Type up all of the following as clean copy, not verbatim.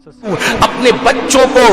اپنے بچوں کو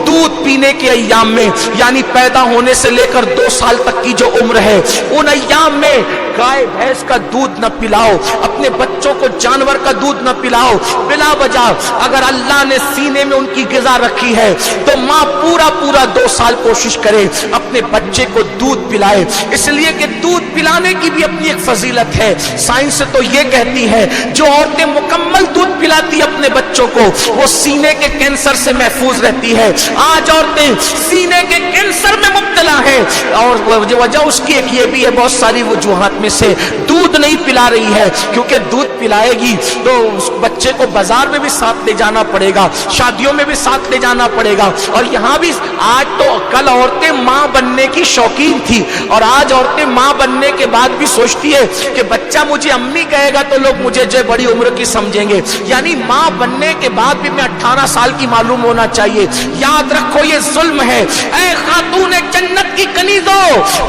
دودھ پینے کے ایام میں، یعنی پیدا ہونے سے لے کر 2 سال تک کی جو عمر ہے، ان ایام میں گائے بھینس کا دودھ نہ پلاؤ، اپنے بچوں کو جانور کا دودھ نہ پلاؤ بلا وجہ۔ اگر اللہ نے سینے میں ان کی غذا رکھی ہے تو ماں پورا 2 سال کوشش کرے اپنے بچے کو دودھ پلائے، اس لیے کہ دودھ پلانے کی بھی اپنی ایک فضیلت ہے۔ سائنس تو یہ کہتی ہے جو عورتیں مکمل دودھ پلاتی اپنے بچوں کو، وہ سینے کے کینسر سے محفوظ رہتی ہے۔ آج عورتیں سینے کے کینسر میں مبتلا ہیں، اور وجہ اس کی ایک یہ بھی ہے، بہت ساری وجوہات میں سے دودھ نہیں پلا رہی ہے، کیونکہ دودھ پلائے گی تو اس بچے کو بازار میں بھی ساتھ لے جانا پڑے گا، شادیوں میں بھی ساتھ لے جانا پڑے گا، اور یہاں بھی۔ آج تو کل عورتیں ماں بننے کی شوقین تھی، اور آج عورتیں ماں بننے کے بعد بھی سوچتی ہے کہ بچہ مجھے امی کہے گا تو لوگ مجھے جو بڑی عمر کی سمجھیں گے، یعنی ماں بننے کے بعد بھی میں 18 سال کی معلوم ہونا چاہیے۔ یاد رکھو یہ ظلم ہے۔ اے خاتون جنت کی کنیزو،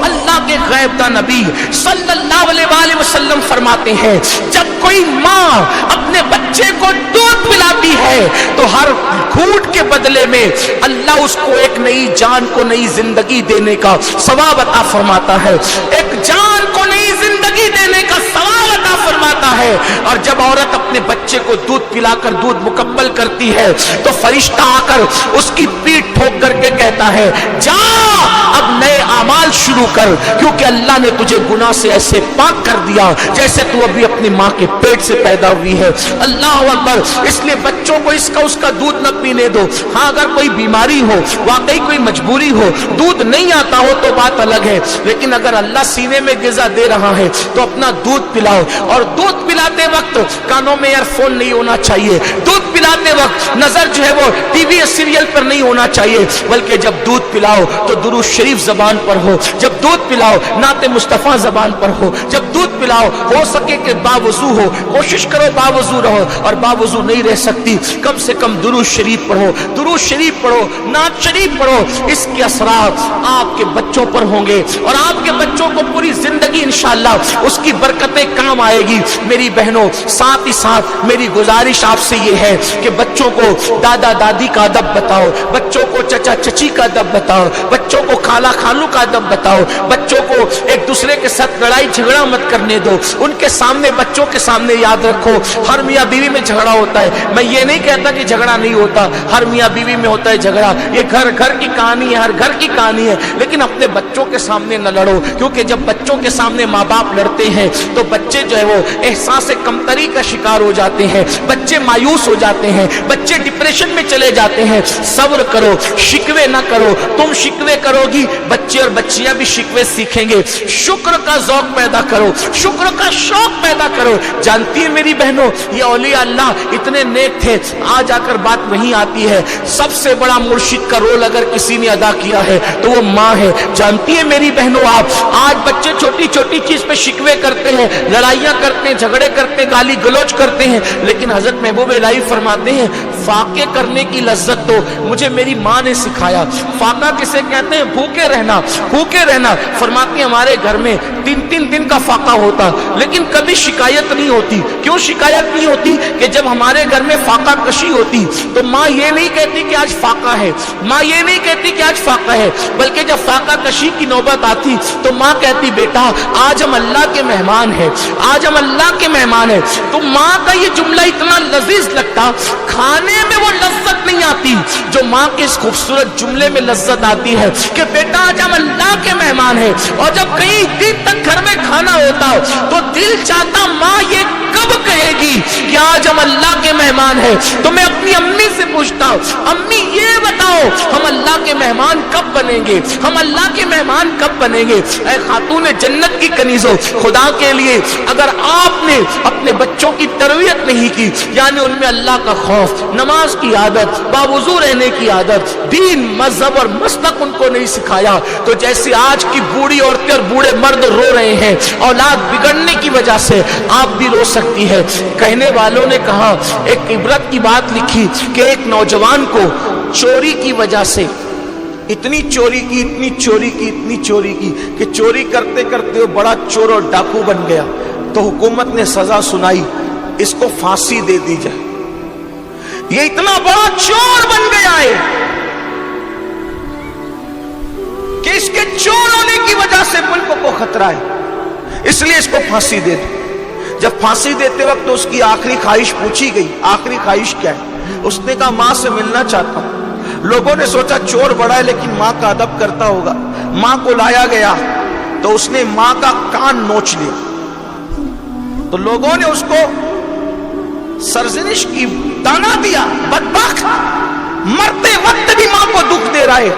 اللہ کے غیب دا نبی صلی اللہ علیہ وآلہ وسلم فرماتے ہیں جب کوئی ماں اپنے بچے کو دودھ پلاتی ہے تو ہر گھونٹ کے بدلے میں اللہ اس کو ایک نئی جان کو نئی زندگی دینے کا ثواب عطا فرماتا ہے، ایک جان کو نئی زندگی دینے کا ثواب عطا فرماتا ہے۔ اور جب عورت اپنے بچے کو دودھ پلا کر دودھ مکمل کرتی ہے تو فرشتہ آ کر اس کی پیٹھ ٹھوک کر کے کہتا ہے جا اب نئے اعمال شروع کر، کیونکہ اللہ نے تجھے گناہ سے ایسے پاک کر دیا جیسے تو ابھی اپنی ماں کے پیٹ سے پیدا ہوئی ہے۔ اللہ اکبر۔ اس لیے بچوں کو اس کا دودھ نہ پینے دو۔ ہاں اگر کوئی بیماری ہو، واقعی کوئی مجبوری ہو، دودھ نہیں آتا ہو تو بات الگ ہے، لیکن اگر اللہ سینے میں غذا دے رہا ہے تو اپنا دودھ پلاؤ، اور دودھ پلاتے وقت کانوں میں ایئر فون نہیں ہونا چاہیے، دودھ پلاتے وقت نظر جو ہے وہ ٹی وی سیریل پر نہیں ہونا چاہیے، بلکہ جب دودھ پلاؤ تو درود شریف زبان پر ہو، جب دودھ پلاؤ نعت مصطفیٰ زبان پر ہو، جب دودھ پلاؤ ہو سکے کہ باوضو ہو، کوشش کرو باوضو رہو، اور باوضو نہیں رہ سکتی کم سے کم درود شریف پڑھو، درود شریف پڑھو، نعت شریف پڑھو۔ اس کے اثرات آپ کے بچوں پر ہوں گے، اور آپ کے بچوں کو پوری زندگی انشاءاللہ اس کی برکتیں کام آئے گی۔ میری بہنوں، ساتھ ہی ساتھ میری گزارش آپ سے یہ ہے کہ بچوں کو دادا دادی کا ادب بتاؤ، بچوں کو چچا چچی کا ادب بتاؤ، بچوں کو خالہ خالو کا ادب بتاؤ، بچوں کو ایک دوسرے کے ساتھ لڑائی جھگڑا مت کرنے دو۔ ان کے سامنے، بچوں کے سامنے یاد رکھو ہر میاں بیوی میں جھگڑا ہوتا ہے، میں یہ نہیں کہتا کہ جھگڑا نہیں ہوتا، ہر میاں بیوی میں ہوتا ہے جھگڑا، یہ گھر کی کہانی ہے، ہر گھر کی کہانی ہے، لیکن اپنے بچوں کے سامنے نہ لڑو، کیونکہ جب بچوں کے سامنے ماں باپ لڑتے ہیں تو بچے جو ہے وہ احساس کمتری کا شکار ہو جاتے ہیں، بچے مایوس ہو جاتے ہیں، بچے ڈپریشن میں چلے جاتے ہیں۔ صبر کرو، شکوے نہ کرو، تم شکوے کرو گی بچے اور بچیاں بھی شکوے سیکھیں گے۔ شکر کا ذوق پیدا کرو، شکر کا شوق پیدا کرو۔ جانتی ہے میری بہنوں، یہ اولیاء اللہ اتنے نیک تھے، آج آ کر بات وہیں آتی ہے، سب سے بڑا مرشد کا رول اگر کسی نے ادا کیا ہے تو وہ ماں ہے۔ جانتی ہے میری بہنوں، آپ آج بچے چھوٹی چھوٹی چیز پہ شکوے کرتے ہیں، لڑائیاں کرتے ہیں، جھگڑے کرتے ہیں، گالی گلوچ کرتے ہیں، لیکن حضرت محبوب الہی فرماتے ہیں فاقے کرنے کی لذت تو مجھے میری ماں نے سکھایا۔ فاقہ کسے کہتے ہیں؟ بھوکے رہنا، بھوکے رہنا۔ فرماتے ہیں ہمارے گھر میں 3 دن کا فاقہ ہوتا، لیکن کبھی شکایت نہیں ہوتی۔ کیوں شکایت نہیں ہوتی؟ کہ جب ہمارے گھر میں فاقہ کشی ہوتی تو ماں یہ نہیں کہتی کہ آج فاقہ ہے، ماں یہ نہیں کہتی کہ آج فاقہ ہے، بلکہ جب فاقہ کشی کی نوبت آتی تو ماں کہتی بیٹا آج ہم اللہ کے مہمان ہیں، آج ہم اللہ کے مہمان ہیں۔ تو ماں کا یہ جملہ اتنا لذیذ لگتا، کھانے میں وہ لذت نہیں آتی جو ماں کے اس خوبصورت جملے میں لذت آتی ہے کہ بیٹا آج ہم اللہ کے مہمان ہیں۔ اور جب کئی دن تک گھر میں کھانا ہوتا تو دل چاہتا ماں یہ کب کہے گی کہ آج ہم اللہ کے مہمان ہیں۔ تو میں اپنی امی سے پوچھتا ہوں امی یہ بتاؤ ہم اللہ کے مہمان کب بنیں گے، ہم اللہ کے مہمان کب بنیں گے؟ اے خاتون جنت کی کنیزوں، خدا کے لیے اگر آپ نے اپنے بچوں کی تربیت نہیں کی، یعنی ان میں اللہ کا خوف، نماز کی عادت، باوضو رہنے کی عادت، دین مذہب اور مسلک ان کو نہیں سکھایا، تو جیسے آج کی بوڑھی عورتیں اور بوڑھے مرد رو رہے ہیں اولاد بگڑنے کی وجہ سے، آپ بھی رو سکتی ہے۔ کہنے والوں نے کہا، ایک عبرت کی بات لکھی کہ ایک نوجوان کو چوری کی وجہ سے اتنی چوری کی کہ چوری کرتے کرتے وہ بڑا چور اور ڈاکو بن گیا، تو حکومت نے سزا سنائی اس کو پھانسی دے دی جائے۔ ये इतना बड़ा चोर बन गया है कि इसके चोर होने की वजह से मुल्क को खतरा है, इसलिए इसको फांसी दे दो। जब फांसी देते वक्त तो उसकी आखिरी ख्वाहिश पूछी गई, आखिरी ख्वाहिश क्या है? उसने कहा मां से मिलना चाहता हूं। लोगों ने सोचा चोर बड़ा है लेकिन मां का अदब करता होगा। मां को लाया गया तो उसने मां का कान नोच लिया, तो लोगों ने उसको सरजनिश की, ताना दिया, बदबख्त, मरते वक्त भी मां को दुख दे रहा है।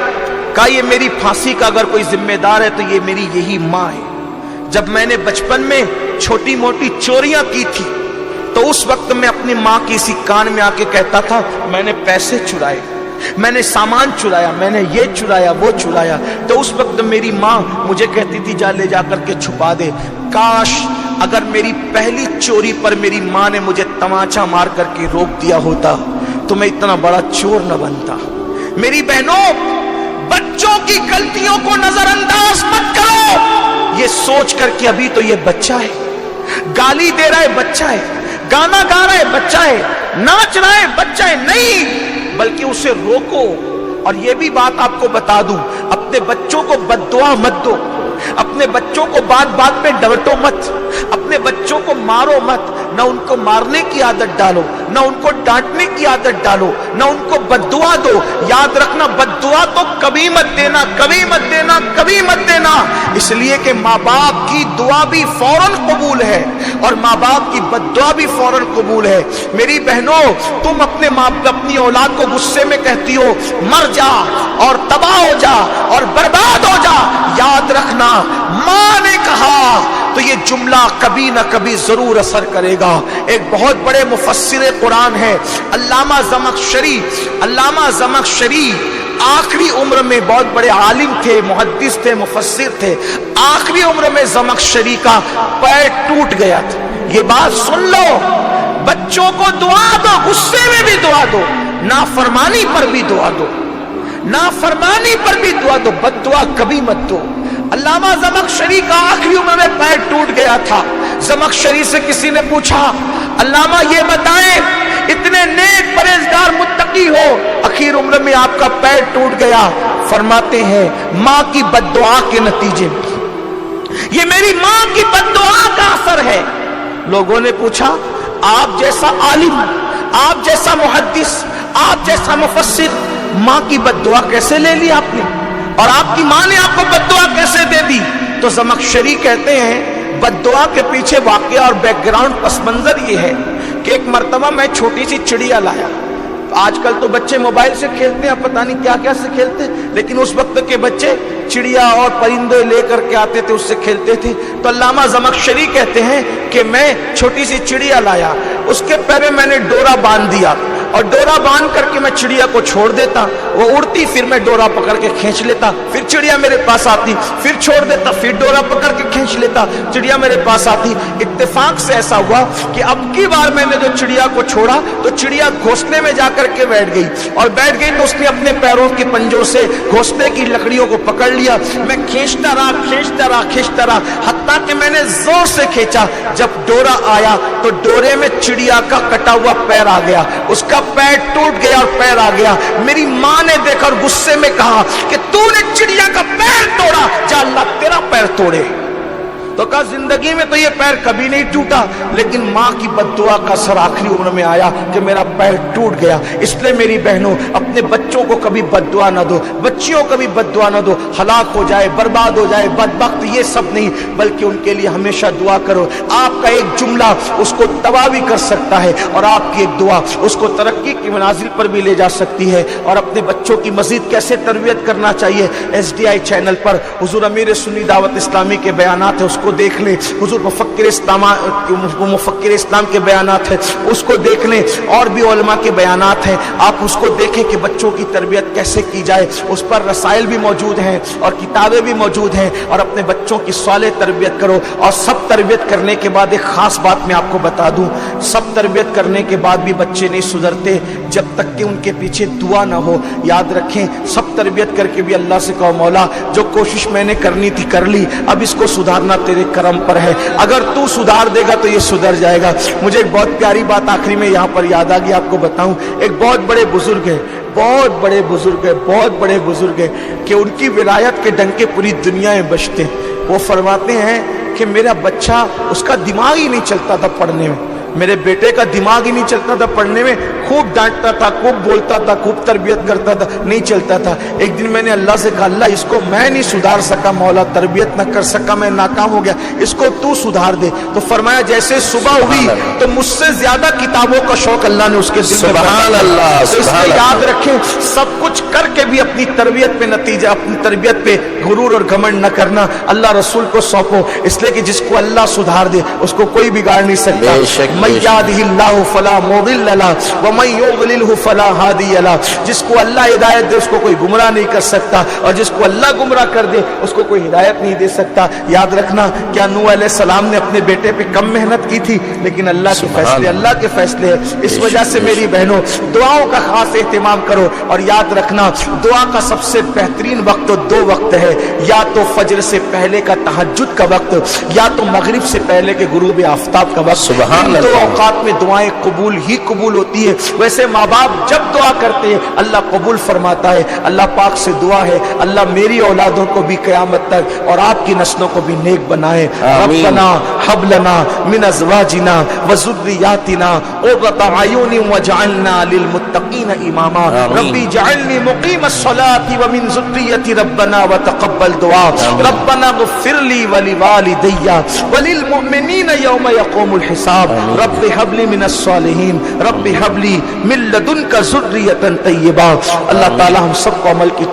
कहा ये मेरी फांसी का अगर कोई जिम्मेदार है तो ये मेरी यही मां है। जब मैंने बचपन में छोटी मोटी चोरियां की थी तो उस वक्त मैं अपनी मां की इसी कान में आके कहता था मैंने पैसे चुराए, मैंने सामान चुराया, मैंने ये चुराया, वो चुराया। तो उस वक्त मेरी मां मुझे कहती थी जा ले जा करके छुपा दे। काश अगर मेरी पहली चोरी पर मेरी मां ने मुझे तमाचा मार करके रोक दिया होता तो मैं इतना बड़ा चोर न बनता। मेरी बहनों, बच्चों की गलतियों को नजरअंदाज मत करो। ये सोच करके अभी तो ये बच्चा है, गाली दे रहा है बच्चा है, गाना गा रहा है बच्चा है, नाच रहा है बच्चा है, नहीं, बल्कि उसे रोको। और ये भी बात आपको बता दूं, अपने बच्चों को बद्दुआ मत दो, अपने बच्चों को बात बात में डांटो मत, अपने बच्चों को मारो मत, न उनको मारने की आदत डालो, न उनको डांटने की आदत डालो, न उनको बद्दुआ दो। याद रखना बद्दुआ तो कभी मत देना, कभी मत देना, कभी मत देना, इसलिए कि माँ बाप की दुआ भी फौरन कबूल है और माँ बाप की बद्दुआ भी फौरन कबूल है। मेरी बहनों, तुम अपनी औलाद को गुस्से में कहती हो मर जा और तबाह हो जा और बर्बाद हो जा, याद रखना मां ने कहा तो ये जुमला कभी ना कभी जरूर असर करेगा। एक बहुत बड़े मुफस्सिर कुरान है अल्लामा ज़मख़शरी, आखिरी उम्र में बहुत बड़े आलिम थे, मुहद्दिस थे, मुफस्सिर थे। आखिरी उम्र में ज़मख़शरी का पैर टूट गया था। ये बात सुन लो, बच्चों को दुआ दो, गुस्से में भी दुआ दो, नाफरमानी पर भी दुआ दो, नाफरमानी पर भी दुआ दो, बद्दुआ कभी मत दो। अल्लामा ज़मख़शरी का आखिरी उम्र में पैर टूट गया था। ज़मख़शरी से किसी ने पूछा अल्लामा ये बताएं, इतने नेक परहेज़गार मुत्तकी हो, आखिर उम्र में आपका पैर टूट गया। फरमाते हैं माँ की बद्दुआ के नतीजे, ये मेरी माँ की बद्दुआ का असर है। लोगों ने पूछा आप जैसा आलिम, आप जैसा मुहद्दिस, आप जैसा मुफस्सिर, माँ की बद्दुआ कैसे ले ली आपने, और आपकी माँ ने आपको बद्दुआ कैसे दे दी? तो ज़मख़शरी कहते हैं बद्दुआ के पीछे वाक़या और बैकग्राउंड पस मंजर ये है कि एक मर्तबा मैं छोटी सी चिड़िया लाया। आजकल तो बच्चे मोबाइल से खेलते हैं, पता नहीं क्या क्या से खेलते हैं, लेकिन उस वक्त के बच्चे चिड़िया और परिंदे लेकर के आते थे, उससे खेलते थे। तो अल्लामा ज़मख़शरी कहते हैं कि मैं छोटी सी चिड़िया लाया, उसके पैर में मैंने डोरा बांध दिया और डोरा बांध करके मैं चिड़िया को छोड़ देता, वो उड़ती, फिर मैं डोरा पकड़ के खींच लेता, फिर चिड़िया मेरे पास आती, फिर छोड़ देता, फिर डोरा पकड़ के खींच लेता, चिड़िया मेरे पास आती। इत्तेफाक से ऐसा हुआ कि अब की बार मैंने जो चिड़िया को छोड़ा तो चिड़िया घोंसले में जाकर के बैठ गई, और बैठ गई तो उसने अपने पैरों के पंजों से घोंसले की लकड़ियों को पकड़ लिया। मैं खींचता रहा, खींचता रहा, खींचता रहा, हत्ता कि मैंने जोर से खींचा। जब डोरा आया तो डोरे में चिड़िया का कटा हुआ पैर आ गया, उसका पैर टूट गया और पैर आ गया। मेरी मां ने देखा और गुस्से में कहा कि तूने चिड़िया का पैर तोड़ा, जा अल्लाह तेरा पैर तोड़े। तो कहा जिंदगी में तो ये पैर कभी नहीं टूटा, लेकिन माँ की बद्दुआ का असर आखिरी उम्र में आया कि मेरा पैर टूट गया। इसलिए मेरी बहनों, अपने बच्चों को कभी बद्दुआ न दो, बच्चियों को कभी बद्दुआ न दो, हलाक हो जाए, बर्बाद हो जाए, बदबख्त, ये सब नहीं, बल्कि उनके लिए हमेशा दुआ करो। आपका एक जुमला उसको तबाह भी कर सकता है और आपकी एक दुआ उसको तरक्की की मनाजिल पर भी ले जा सकती है। और अपने बच्चों की मजीद कैसे तरबियत करना चाहिए, SDI चैनल पर हुजूर अमीर सुन्नी दावत इस्लामी के बयानात है, को देख लें। हुजूर मुफक्किर इस्लाम के बयानात है, उसको देख लें। और भी उलमा के बयानात हैं, आप उसको देखें कि बच्चों की तरबियत कैसे की जाए। उस पर रसाइल भी मौजूद हैं और किताबें भी मौजूद हैं। और अपने बच्चों की साले तरबियत करो। और सब तरबियत करने के बाद एक खास बात मैं आपको बता दूं, सब तरबियत करने के बाद भी बच्चे नहीं सुधरते जब तक कि उनके पीछे दुआ ना हो। याद रखें, सब तरबियत करके भी अल्लाह से कहो मौला जो कोशिश मैंने करनी थी कर ली, अब इसको सुधारना तेरे करम पर है, अगर तू सुधार देगा तो ये सुधर जाएगा। मुझे एक बहुत प्यारी बात आखिरी में यहाँ पर याद आ गई, आपको बताऊं। एक बहुत बड़े बुजुर्ग है, बहुत बड़े बुजुर्ग है, बहुत बड़े बुजुर्ग है कि उनकी विलायत के डंके पूरी दुनिया में बजते। वो फरमाते हैं कि मेरा बच्चा, उसका दिमाग ही नहीं चलता था पढ़ने में, मेरे बेटे का दिमाग ही नहीं चलता था पढ़ने में, खूब डांटता था, खूब बोलता था, खूब तरबियत करता था, नहीं चलता था। एक दिन मैंने अल्लाह से कहा, अल्लाह इसको मैं नहीं सुधार सका मौला, तरबियत न कर सका, मैं नाकाम हो गया, इसको तू सुधार दे। तो फरमाया जैसे सुबह हुई तो मुझसे ज्यादा किताबों का शौक अल्लाह ने उसके दिल में सुभान अल्लाह, तो इसलिए याद रखें, सब कुछ करके भी अपनी तरबियत पे नतीजा, अपनी तरबियत पे गुरूर और घमंड न करना, अल्लाह रसूल को सौंपो, इसलिए कि जिसको अल्लाह सुधार दे उसको कोई बिगाड़ नहीं सकता। फला मुदिल्ल लहु व मन युद्लिलहु फला हादिय लहु, जिसको अल्लाह हिदायत दे उसको कोई गुमराह नहीं कर सकता, और जिसको अल्लाह गुमराह कर दे उसको कोई हिदायत नहीं दे सकता। याद रखना, क्या नूह अलैहिस्सलाम ने अपने बेटे पे कम मेहनत की थी? लेकिन अल्लाह के फैसले, अल्लाह के फैसले है। इस वजह से मेरी बहनों, दुआओं का खास एहतिमाम करो, और याद रखना दुआ का सबसे बेहतरीन वक्त तो दो वक्त है, या तो फजर से पहले का तहज्जुद का वक्त, या तो मगरिब से पहले के गुरूब आफ्ताब का वक्त। दो औकात में दुआएं कबूल ही कबूल होती है। वैसे माँ बाप जब दुआ करते हैं अल्लाह कबूल फरमाता है। अल्लाह पाक से दुआ है, अल्लाह मेरी औलादों को भी क़यामत तक और आपकी नस्लों को भी नेक बनाए। रब्बना हब लना मिन अज़वाजिना व ज़ुर्रियातिना क़ुर्रता अयुनि वजअलना लिलमुत्तक़ीना इमामा। रब्बी जअलनी मुक़ीमस्सलाति व मिन ज़ुर्रियति रब्बना व तक़ब्बल दुआ। रब्बना इग़फ़िर ली व लिवालिदैया व लिलमुमिनीना यौम यक़ूमुल हिसाब। Rabbi humbly minus सालिहीन, rabbi humbly मिन लदुनका ज़ुर्रियतन तय्यबा। अल्लाह ताला हम सबको अमल की